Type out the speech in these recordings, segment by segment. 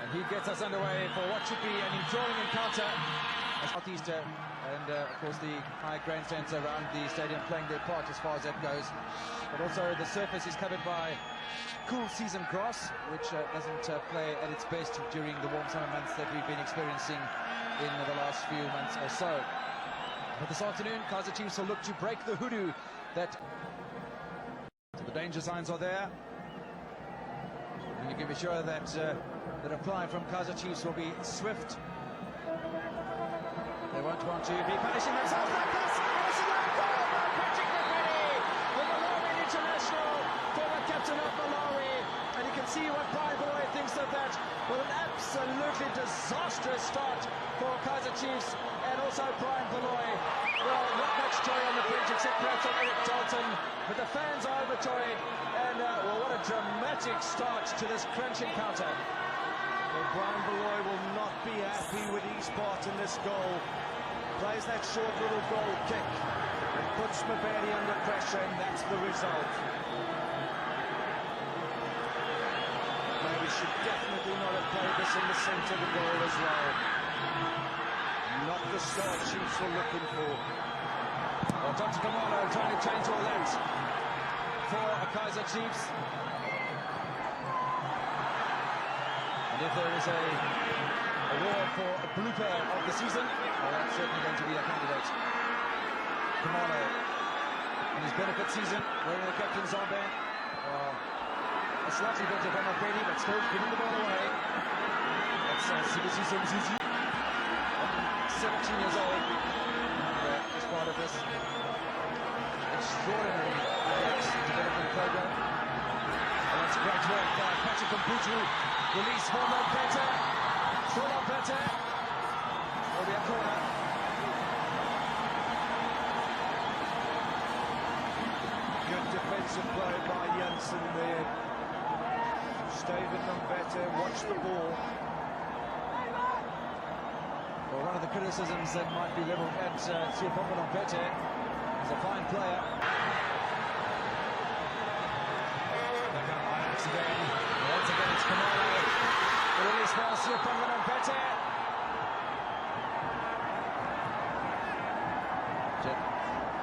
And he gets us underway for what should be an enthralling encounter. Southeaster and of course the high grandstands around the stadium playing their part as far as that goes. But also the surface is covered by cool season grass, which doesn't play at its best during the warm summer months that we've been experiencing in the last few months or so. But this afternoon, Kaizer Chiefs will look to break the hoodoo that... So the danger signs are there. And you can be sure that the reply from Kaizer Chiefs will be swift. They won't want to be punishing themselves like this. It's a long goal by Patrick McGrady, the Malawian international, former captain of Malawi. And you can see what Brian Beloy thinks of that. Well, an absolutely disastrous start for Kaizer Chiefs and also Brian Beloy. Well, not much joy on the bridge except perhaps on Eric Dalton, but the fans are overjoyed. And well, what a dramatic start to this crunch encounter. Well, Brian Beloy will not be happy with his part in this goal. Plays that short little goal kick and puts Mabedi under pressure, and that's the result. Maybe should definitely not have played this in the centre of the goal as well. Not the start Chiefs were looking for. Well, Dr. Kamalo trying to change all that for Kaizer Chiefs. And if there is a award for a blooper of the season, well, that's certainly going to be a candidate. Kamalo, in his benefit season, wearing the captain's armband. A slightly better than Brady, but still giving the ball away. That's substitutions. 17 years old. And as part of this extraordinary Ajax development program. And that's great work by Patrick Mputu. Release for Better. Throw Better. Will be a corner. Good defensive play by Janssen there. David Mbete, watch the ball. Well, one of the criticisms that might be levelled at Siopomba Mbete is a fine player. Back up Ajax again. Once again it's Kamalo. The release by Siopomba Mbete.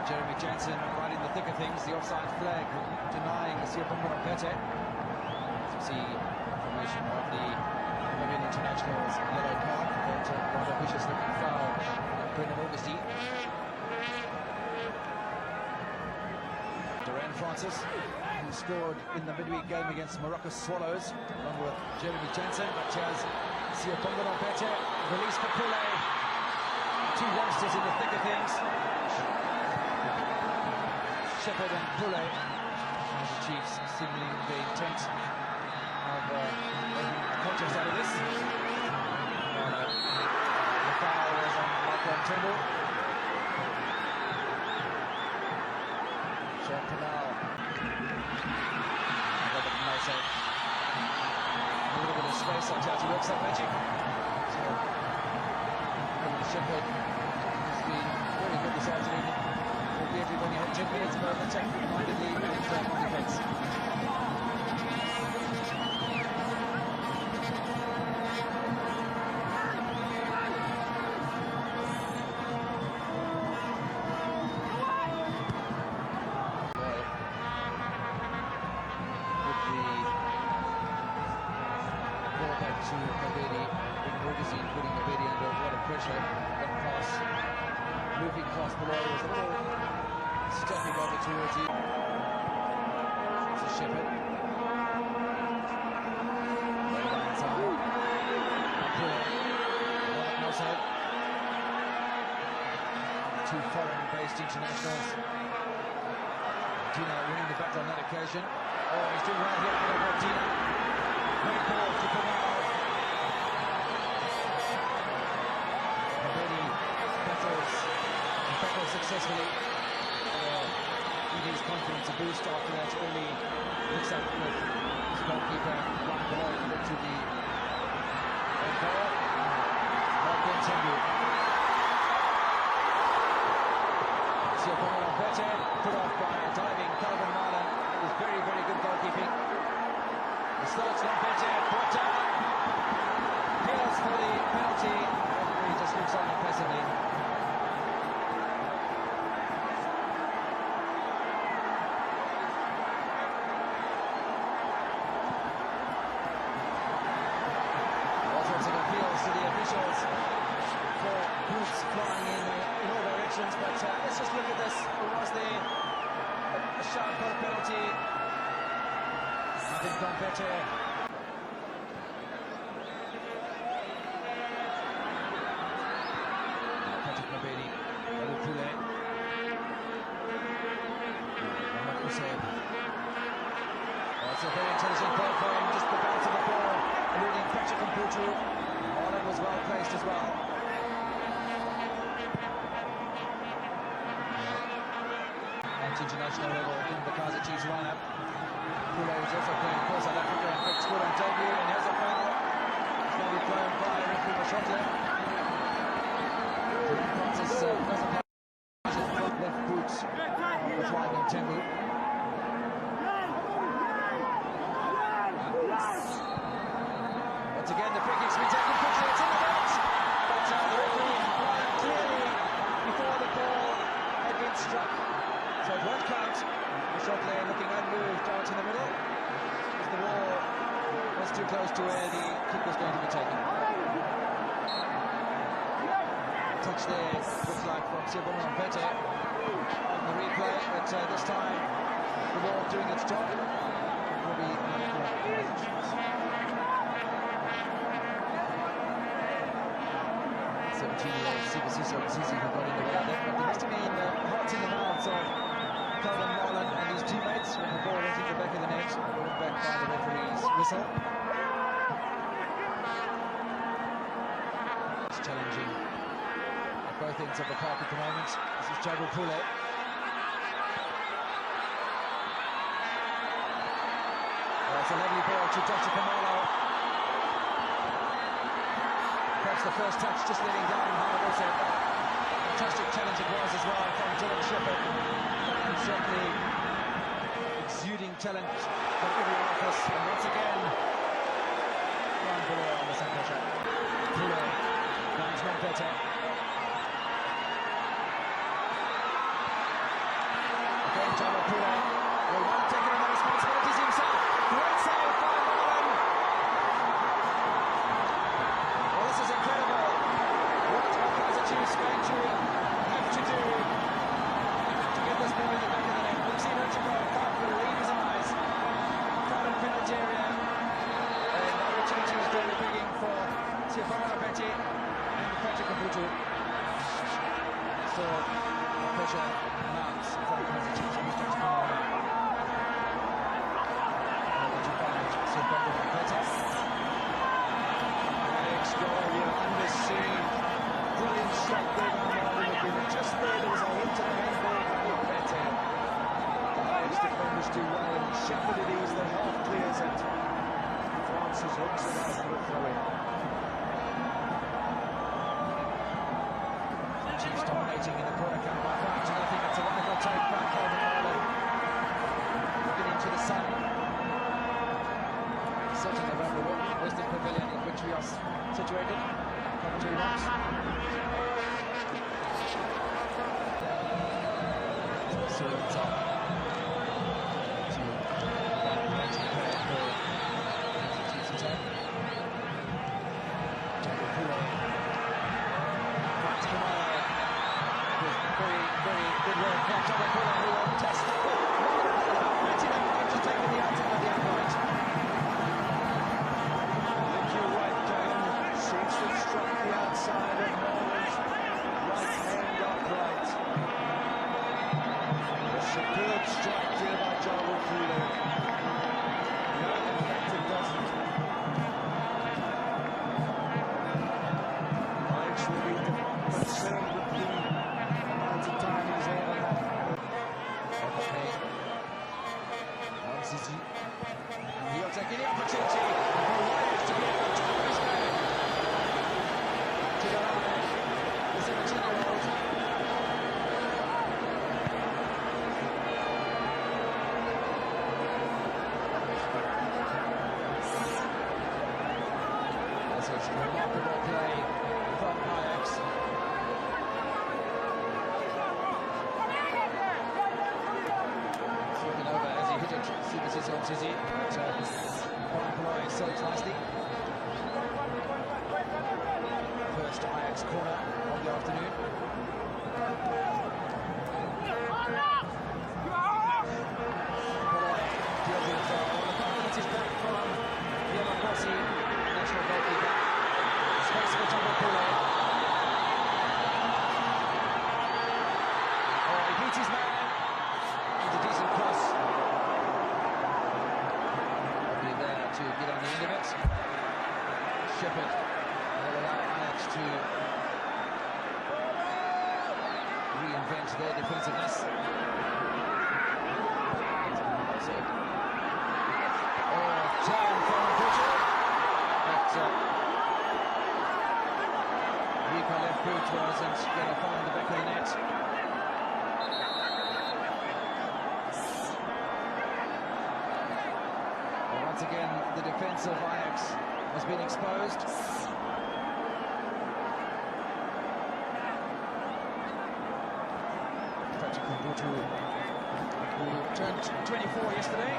Jeremy Jansen right in the thick of things. The offside flag denying Siopomba Mbete. See formation of the Malawian international's yellow card, but rather vicious looking foul of Brendan Augustine. Duran Francis, who scored in the midweek game against Morocco Swallows, along with Jeremy Jansen, but has Siopomba Mbete, release for Pule. Two youngsters in the thick of things. Shepherd and Pule. The Chiefs signaling the intent making a contest out of this. The foul was on Michael Trimble. Sean Canal. Robert Nelson. A little bit of space on how to work some magic. So, Shepherd has been very good this afternoon. Albeit we've only had 10 minutes, but attacking mindedly with on defence. To Mabedi, Augustine putting Mabedi under a lot of pressure. That pass, moving past below, was a little stepping over towards you. It's a Shepherd. Way down inside. Nelson. Two foreign-based internationals. Dino winning the battle on that occasion. Oh, he's doing well here for Dino. Great ball to Kamalo. Successfully. Give his confidence a boost after that early mix-up with his goalkeeper Brian Beloy. Look to the goal. Not continue. Siopomba Mbete put off by diving Calvin Marlon. It was very, very good goalkeeping. The starts Mbete brought down. think Compete. Patrick Mabedi, Double Poulet. Mohamed Hussein. That's a very intelligent ball for him, just the bounce of the ball, eluding Patrick Mputu. That was well placed as well. At international level in the Kaizer Chiefs lineup. Poulet is also playing for South Africa and quick score on debut, and here's a final. It's going to be thrown by referee Mashotla. Francis doesn't have his front left boot with Ryan Tembu. Once again, the free kick's been taken quickly, it's in the box. But the referee fired clearly before the ball had been struck. So it won't count. Mashotla looking unmoved out in the middle. As the ball was too close to where the kick was going to be taken. Touch there, looks like from Sibono Mpete on the replay, but this time the ball doing its job. Will be 17-year-old Substitutions who got in the way of that, but there must have been hearts in the mouths of Calvin Marlon and his teammates when the ball went into the back of the net, brought back by the referee's whistle. It's challenging at both ends of the park at the moment. This is Double Poulet. That's a lovely ball to Dr. Kamalo. Perhaps the first touch just letting down hard also. Fantastic challenge it was as well from Dylan Shepherd. And certainly exuding talent from every office. And once again, Brian Buller on the second track. Poulet, finds one better. Again, Double Poulet. Will one taking on the responsibilities himself. Great save by Marlon. Well, this is incredible. What are Kaizer Chiefs going to have to do to get this ball in the back of the net? We've seen Uchiko can't believe his eyes. Final penalty area. And opportunity is really begging for Sibono Mpete and Patrick Mputu. So the pressure mounts for the Kaizer Chiefs on Mr. Kamara. Ajax goal here under siege. Brilliant shot there by Marlon. Just there was a hit to the handball by Mpete. The Ajax defenders do well, and Shepherd it is that half clears it. Francis hooks it out for the throw-in. Chiefs dominating in the corner count by 5-0. It's a wonderful take by Calvin Marlon. Looking into the sun. Certain about the Western Pavilion in which we are situated. Commentary box. So it's up to Chiefs attack. Double Poulet. Finds Kamara. Very, very good work from Double Poulet, who will test. Just taking the outside of the upright. Seems to have struck the outside of Marlon's right hand upright. A superb strike here by Double Poulet. No, in fact it doesn't. Ajax will be concerned with the amount of time he's had on that. Okay. Zizi. He'll take any opportunity for Ajax to be able to his man. To the right, the 17-year-old. This is remarkable play from Ajax. Looking over as he hit it. Zizi, but Brian saves nicely. First Ajax corner of the afternoon. Deals with all the confidence he's got. Shepherd will allow Ajax to reinvent their defensiveness. Turn from Kaizer, but Rico left boot wasn't going to find the back of the net. And once again, the defence of Ajax has been exposed. Who turned 24 yesterday.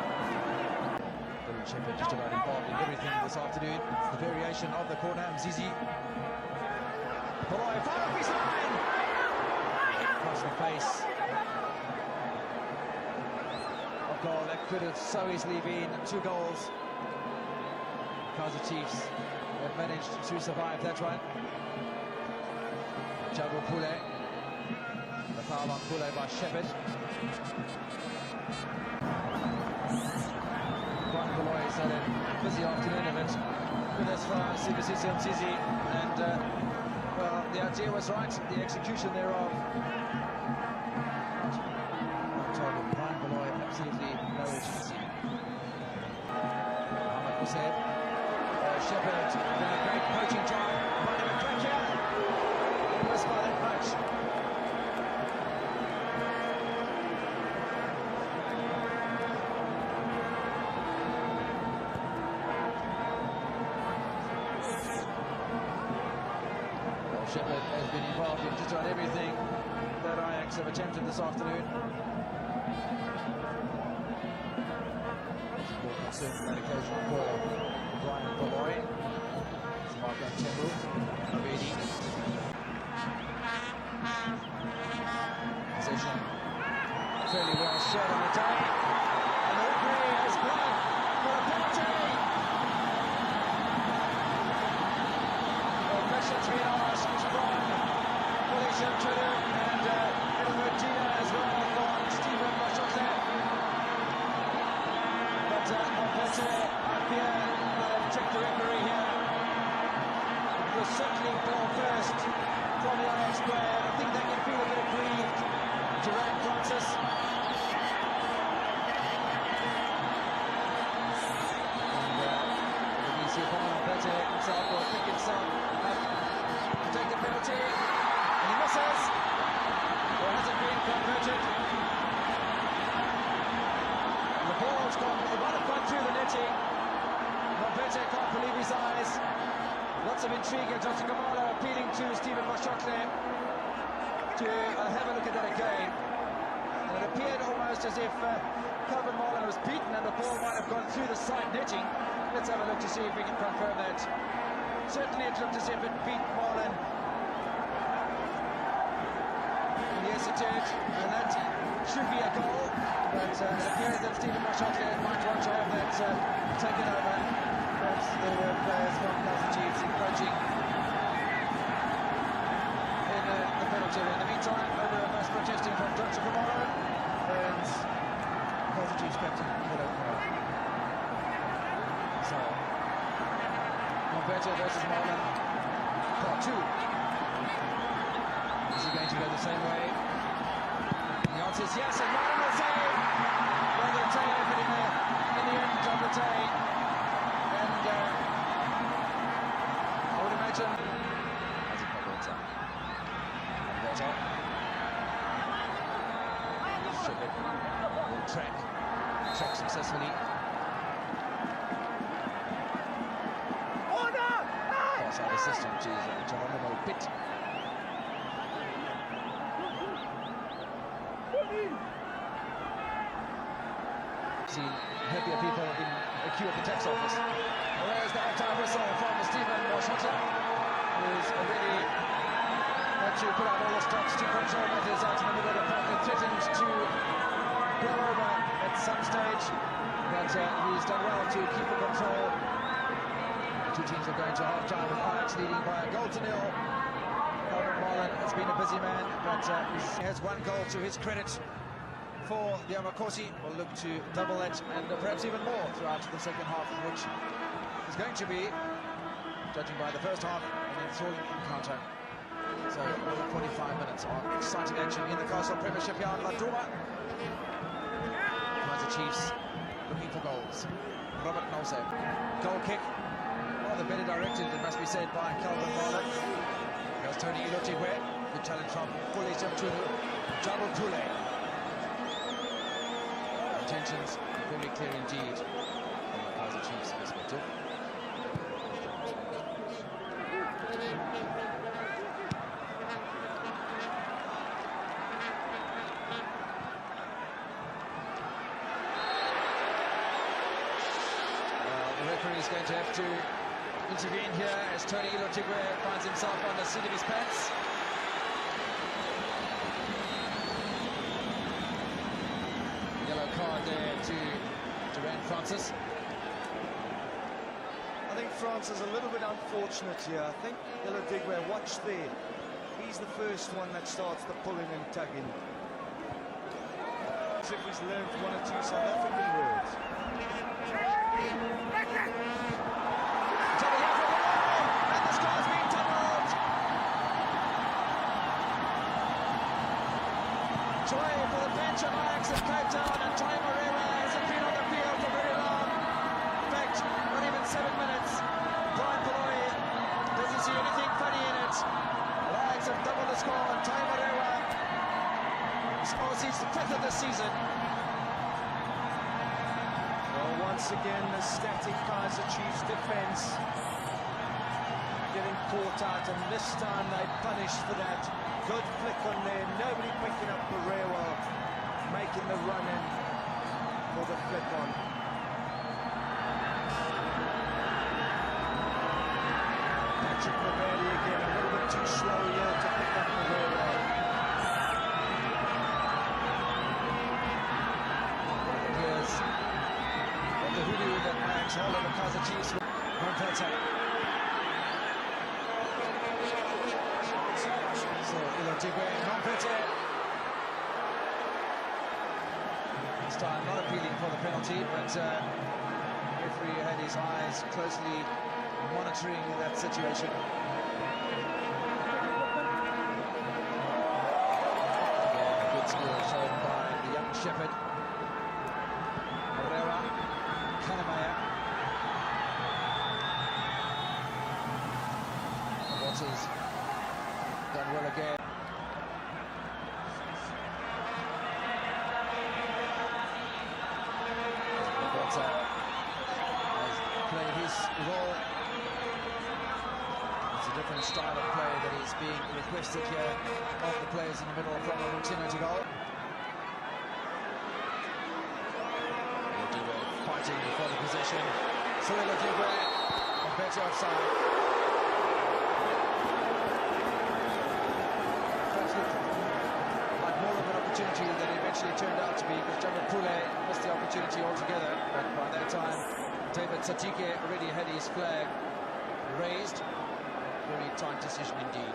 Shepherd just about involved in everything this afternoon. The variation of the corner, Mzizi. Beloy, far off his line! Across the face of goal. That could have so easily been 2 goals. Kaizer Chiefs have managed to survive that one. Jago Pule. The foul on Pule by Shepherd. Beloy's had a busy afternoon of it with us for substitutions, and well, the idea was right, the execution thereof. Brian Beloy, absolutely no urgency. Mohamed Hussein, Shepherd doing a great coaching job. Missed by that much. Shepherd has been involved in just about everything that Ajax have attempted this afternoon. More concerned for that occasion for Brian Beloy. Marco Temple, Abedi. Possession fairly well shot on the day. And the referee has blown for a penalty. Well, questions being asked from Felicia Twitter and Edwardina as well from Stephen Mashotla. But Montpellier, I fear, check the referee here. It was certainly ball first from the Ajax player. I think they can feel a bit aggrieved. Gerard Francis. And you see Montpellier himself will pick himself up to take the penalty. And he misses. Or hasn't been converted. The ball's gone, it might have gone through the netting. Montpellier can't believe his eyes. Lots of intrigue. Johnson Kamala appealing to Stephen Mashotla to have a look at that again. And it appeared almost as if Calvin Marlin was beaten and the ball might have gone through the side netting. Let's have a look to see if we can confirm that. Certainly it looked as if it beat Marlin. Yes, it did, and that should be a goal. But it appears that Stephen Mashotla might want to have that taken over. Perhaps there were players from Kaizer Chiefs encroaching in the penalty. In the meantime, over a mass protesting from Johnson Kamara and Kaizer Chiefs captain Hello Kamara. So, Montpellier versus Marlin, part 2. Is he going to go the same way? The answer is yes, and Marlin will save. Well, the Tay open in the end of the Tay. And I would imagine as a couple of times. Alberto. Shepherd will track successfully. Pass out assistant to Geronimo Pitt. Seen happier people in a queue at the tax office. There's the half-time whistle from Stephen Mashotla, who's already had to put out all the stops to control matters out in the middle of the park and threatens to blow over at some stage. But he's done well to keep the control. The two teams are going to half-time with Ajax leading by a goal to nil. Calvin Marlin has been a busy man, but he has 1 goal to his credit. For the Amakosi will look to double that and perhaps even more throughout the second half, which is going to be judging by the first half, an enthralling encounter. So, another 45 minutes of exciting action in the Castle Premiership here on La Duma. Kaizer Chiefs looking for goals. Robert Nose. Goal kick. Rather better directed, it must be said, by Calvin Marlon. There's Tony Ilotigwe. Good challenge from Pule Jamtunu. Jabal Pule. Intentions very clear indeed from the Kaizer Chiefs' perspective. The referee is going to have to intervene here as Tony Ilotigwe finds himself on the seat of his pants. Yellow card there to Duran Francis. I think France is a little bit unfortunate here. I think Ilotigwe, watch there. He's the first one that starts the pulling and tugging. As if he's learned one or two South African words. Joy for the bench of Ajax in Cape Town, and Kaizer hasn't been on the field for very long. In fact, not even 7 minutes. Brian Beloy doesn't see anything funny in it. Ajax have doubled the score, and Kaizer scores his 5th of the season. Well, once again, the static Kaizer Chiefs defence getting caught out, and this time they punished for that. Good flick on there, nobody picking up Pereira, making the run in for the flick on. Patrick Mabedi again, a little bit too slow here to pick up Pereira. It appears that the hoodoo that Ajax held over Kaizer Chiefs with Ilotigwe, Mompete. This time not appealing for the penalty, but the referee had his eyes closely monitoring that situation. Yeah, good skill shown by the young shepherd. Herrera, Kanamaya. Waters done well again. Has played his role. It's a different style of play that is being requested here of the players in the middle from Argentina to goal. Ilotigwe fighting for the possession. So Ilotigwe, better offside. Like more of an opportunity than it eventually turned out to be, because Jabal Pule missed the opportunity altogether. But by that time, David Satike already had his flag raised. Very tight decision indeed.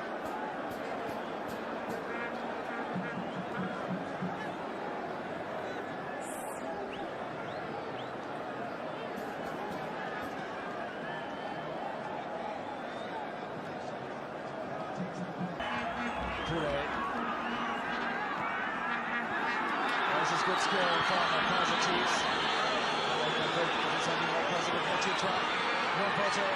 Pule. This is good skill from the Kaizer Chiefs. It's only more positive than Chitwa. Mompete.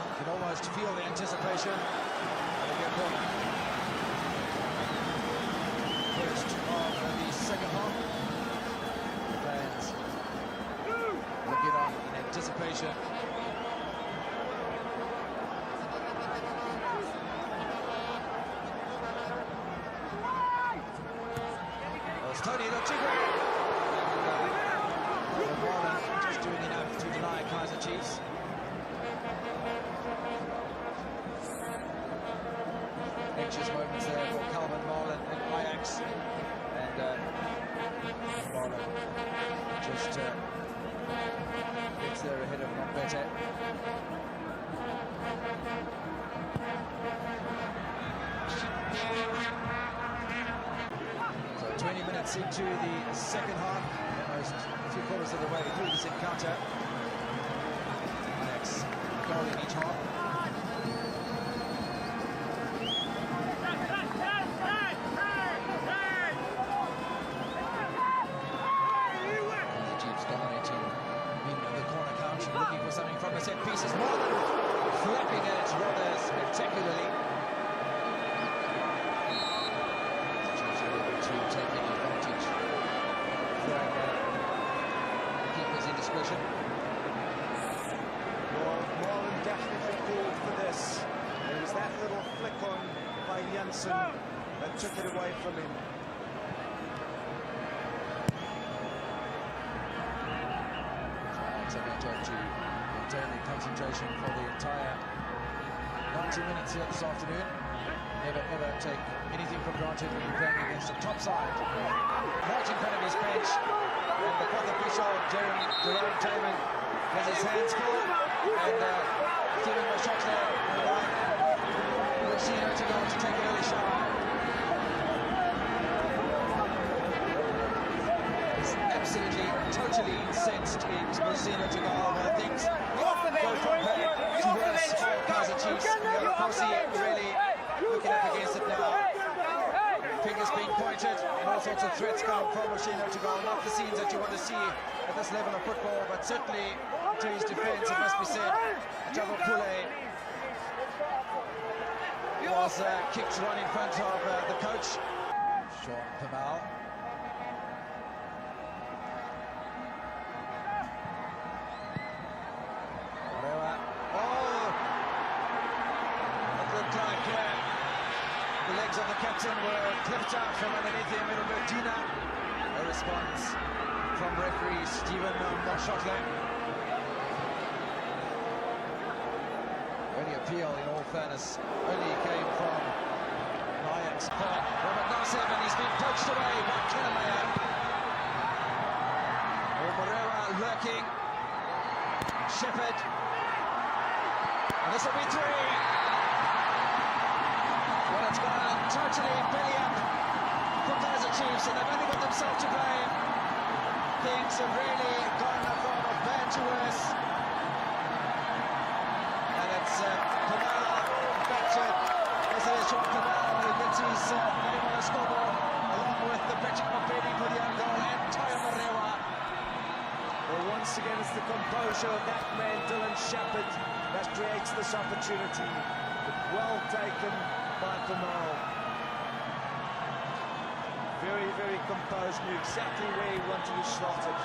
You can almost feel the anticipation. First of the second half. The fans looking on in anticipation. Tony Ilotigwe. Just doing enough to deny Kaizer Chiefs. Anxious moments there for Calvin Marlon and Ajax. And Marlon just gets there ahead of Mompete. So 20 minutes into the second half, almost 3/4 of the way through this encounter. Ajax goal in each half. Looking for something from a set piece, is more than flapping it rather spectacularly. Chiefs are able to take any advantage from the keeper's indiscretion. Well, Marlon definitely called for this. There was that little flick on by Janssen that took it away from him. To maintain the concentration for the entire 90 minutes here this afternoon. Never ever take anything for granted when you're playing against the top side. Right in front of his bench, and the court official, Jerome Taman, has his hands full, and Stephen Mashokle will see to go to take an early shower. Absolutely, totally incensed is Moussino to go over things. Go from bad to worse for Kaizer Chiefs. Of course, he really looking up against it now. Fingers being pointed, and all sorts of threats come from Moussino to go. Not the scenes that you want to see at this level of football, but certainly to his defence, it must be said, Jabo Pule was kicked right in front of the coach, Sean Pamal. The legs of the captain were clipped out from underneath him in Medina. A response from referee Stephen Mashokle. Only appeal, in all fairness, only came from Ajax. Robert Nassim, and he's been poached away by Kennemeyer. Moreira lurking. Shepherd. And this will be 3. Well, it's gone totally belly up for Kaizer Chiefs, and they've only got themselves to blame. Things have really gone from bad to worse. And it's Pamal back to this is Sean Pamal, who gets his name on the scoreboard, along with the Patrick Mabedi for the own goal, and Tayo Moreira. Well, once again, it's the composure of that man, Dylan Shepherd, that creates this opportunity. Well taken by Pamal. Very, very composed, knew exactly where he wanted to slot it.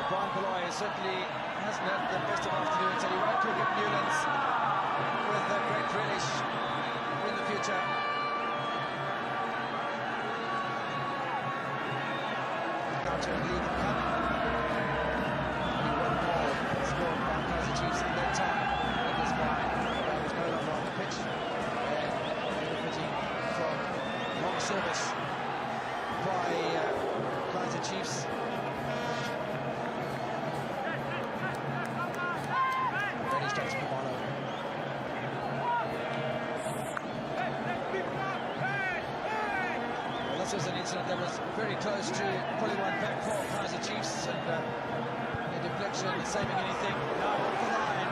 Brian Beloy certainly hasn't had the best of afternoons, and he won't look at Newlands with a great relish in the future. Counter and lead coming. Only one goal scored by Kaizer Chiefs in that time. That was by on the pitch, and benefiting from long service by Kaizer Chiefs. Ready straight to Kamalo. Well, this was an incident that was very close to pulling one back for Kaizer Chiefs, and the deflection, saving anything, now off the line.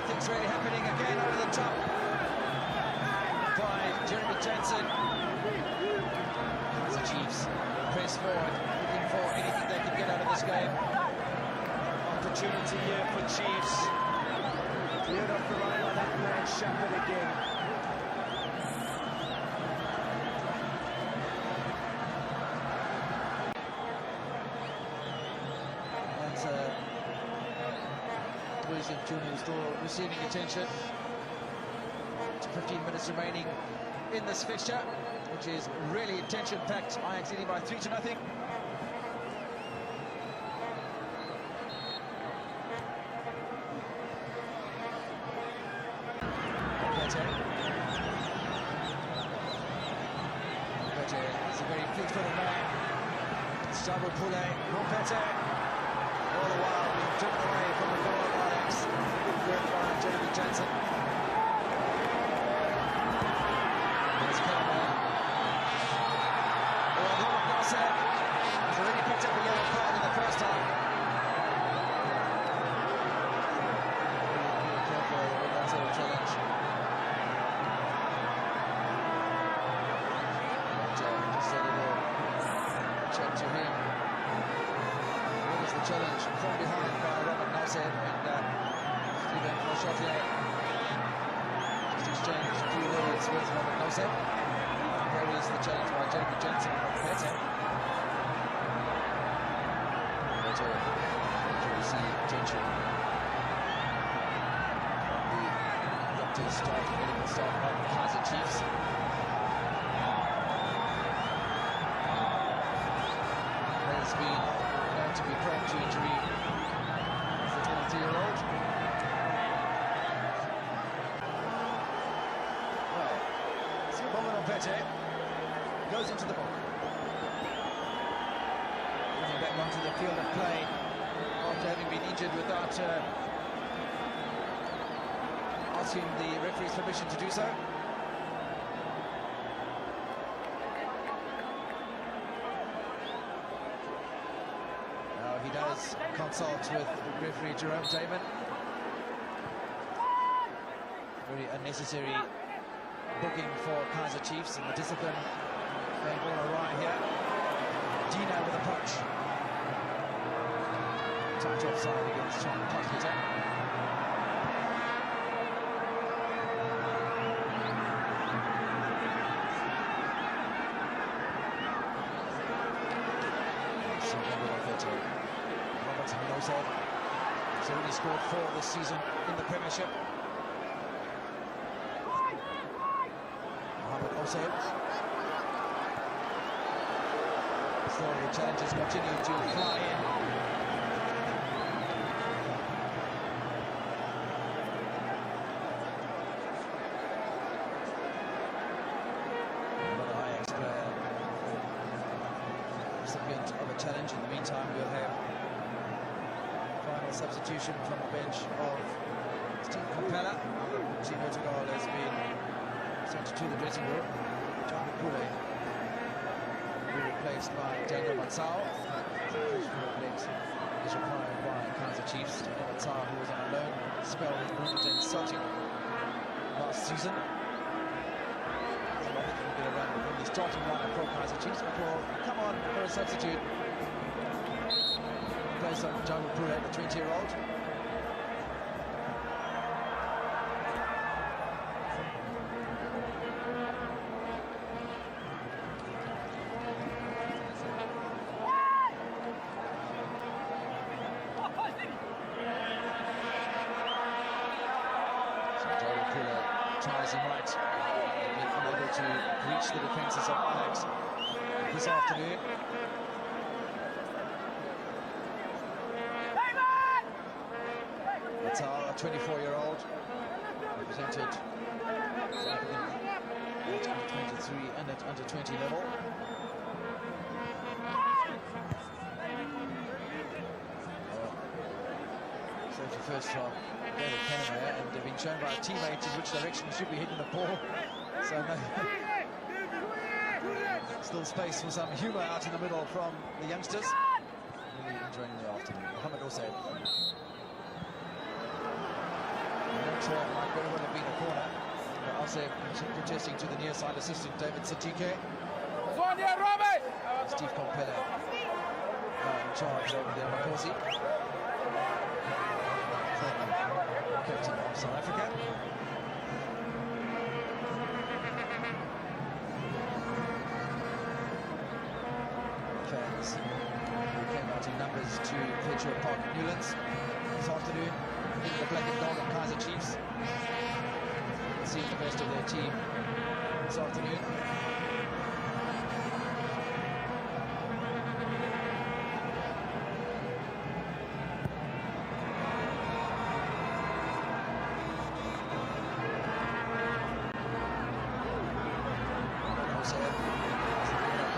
Things really happening again over the top by Jeremy Jansen. Kaizer Chiefs press forward, looking for anything they can get out of this game. Opportunity here for Chiefs. Cleared off the line by that man Shepherd again. That's Wilson Junior still receiving attention. 15 minutes remaining in this fixture, which is really attention-packed. Ajax leading by 3-0. Pete is a very fleet-footed man. It's Jabo Pule, Pete. All the while being driven away from the goal of Ajax. Good work by Jeremy Jansen. There's Kaizer. challenge from behind by Robert Nelson and Stephen Forshotier just exchanged a few words with Robert Nelson. There is the challenge by Jeremy Jensen of Kaizer. Better to receive attention from the doctors, staff, medical staff of the Kaizer Chiefs. Has been known to be prone to injury as the 22-year-old. Well, Simon Pete goes into the box. Moving back onto the field of play after having been injured without asking the referee's permission to do so. He does consult with referee Jerome Damon. Very unnecessary booking for Kaizer Chiefs, and the discipline going all awry here. Dino with a punch. Touch offside against John Potlitter. He's already scored 4 this season in the Premiership. Mohamed Oseb. Still the challenges continue to fly in. Another Ajax player, recipient of a challenge. In the meantime, we'll have final substitution from the bench of Steve Capella. Timo Otagal has been sent to the dressing room. John Kule will be replaced by Daniel Matsao. Legs is required by Kaizer Chiefs. Daniel Matsao, who was on a loan spell with Bloemfontein Celtic last season. So I think he'll get a run in the starting lineup for Kaizer Chiefs, but will come on for a substitute. Place on Jungle Pule, the 20-year-old. So Jungle Pule tries him right. Been unable to reach the defences of Ajax this afternoon. That's our 24-year-old, represented at under-23 and at under-20 level. So for first half, David Kennemer, and they've been shown by a teammate in which direction he should be hitting the ball. So no, still space for some humour out in the middle from the youngsters. Really enjoying the afternoon. Mohamed Oseb. Might very well have been a corner, but Oseb contesting to the near side assistant David Satike. Steve Capella in charge over there, Makosi. Captain of South Africa. Fans who came out in numbers to Fletcher Park Newlands this afternoon. In the black and gold of Kaizer Chiefs. See the best of their team this afternoon. I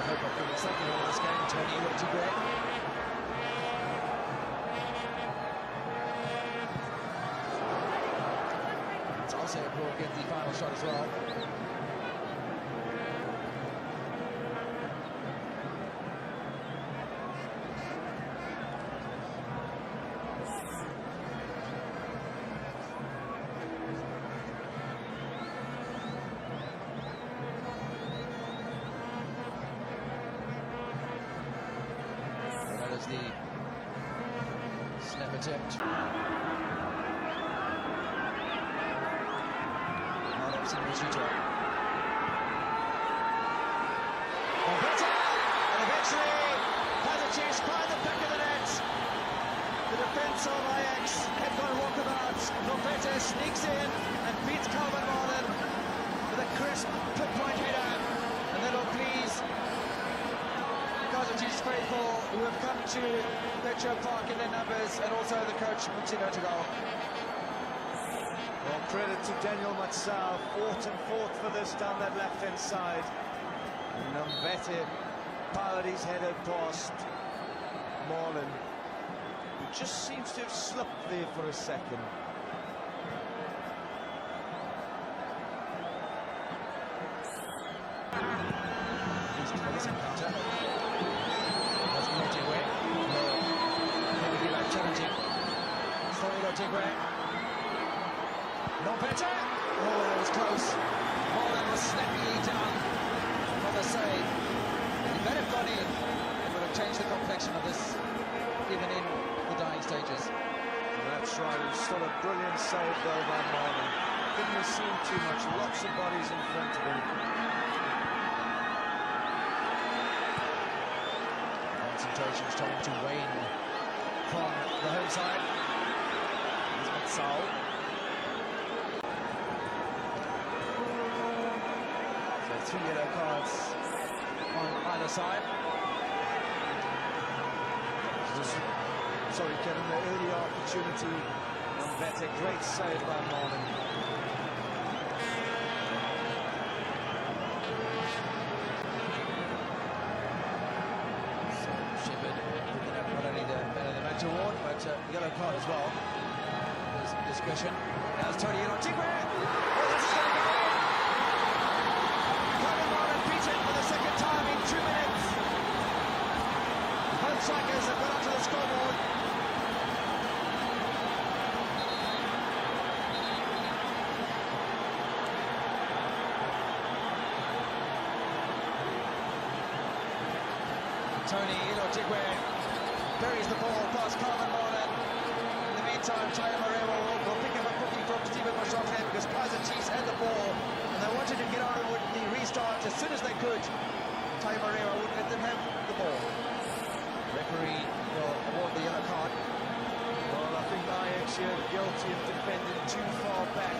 hope I'm getting something out of this game. Tony, what too great. Will get the final shot as well. That is the attempt. Not absolutely shooter. And eventually, Kaizer Chiefs find the back of the net. The defence of Ajax have got a walkabout. Norvete sneaks in and beats Calvin Marlin with a crisp pinpoint header. And that'll please Kaizer Chiefs faithful who have come to Petro Park in their numbers, and also the coach Mutino to goal. Well, credit to Daniel Matsau, fought and fought for this down that left-hand side. Norvete powered his header past Marlin, who just seems to have slipped there for a second. Used for this encounter. Doesn't let it away. No. Maybe like challenging. Slowly Tigre. Norvete. Oh, that was close. Marlin was snappily down for the save. He better have gone in. It would have changed the complexion of this, even in the dying stages. That's right, it was still a brilliant save though by Marlin. Couldn't have seen too much, lots of bodies in front of him. Concentration starting to wane from the home side. Here's Matsau. So 3 yellow cards on either side. Sorry, Kevin, the early opportunity. Norvete, great save by Marlin. So Shepherd picking up not only the man of the match award, but yellow card as well. There's discretion. Now it's Tony Tigre. Oh, this is going to go in. Calvin Marlin beaten for the second time in 2 minutes. Both strikers have got onto the scoreboard. Tony Tigre buries the ball past Calvin Marlin. In the meantime, Tayo Marewa will pick up a booking from Stephen Mashokle because Kaizer Chiefs had the ball and they wanted to get out of the restart as soon as they could. Tayo Marewa wouldn't let them have the ball. Referee will award the yellow card. Well, I think Ajax here guilty of defending too far back.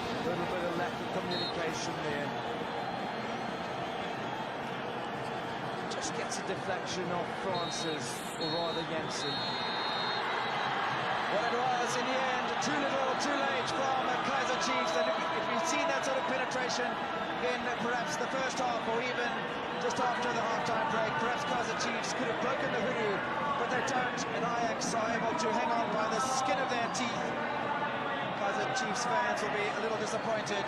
A little bit of lack of communication there. Just gets a deflection off Francis, or rather Jensen. What it was in the end, too little, too late from Kaizer Chiefs. And if we've seen that sort of penetration in perhaps the first half or even just after the half-time break, perhaps Kaizer Chiefs could have broken the hoodoo, but they don't, and Ajax are able to hang on by the skin of their teeth. Kaizer Chiefs fans will be a little disappointed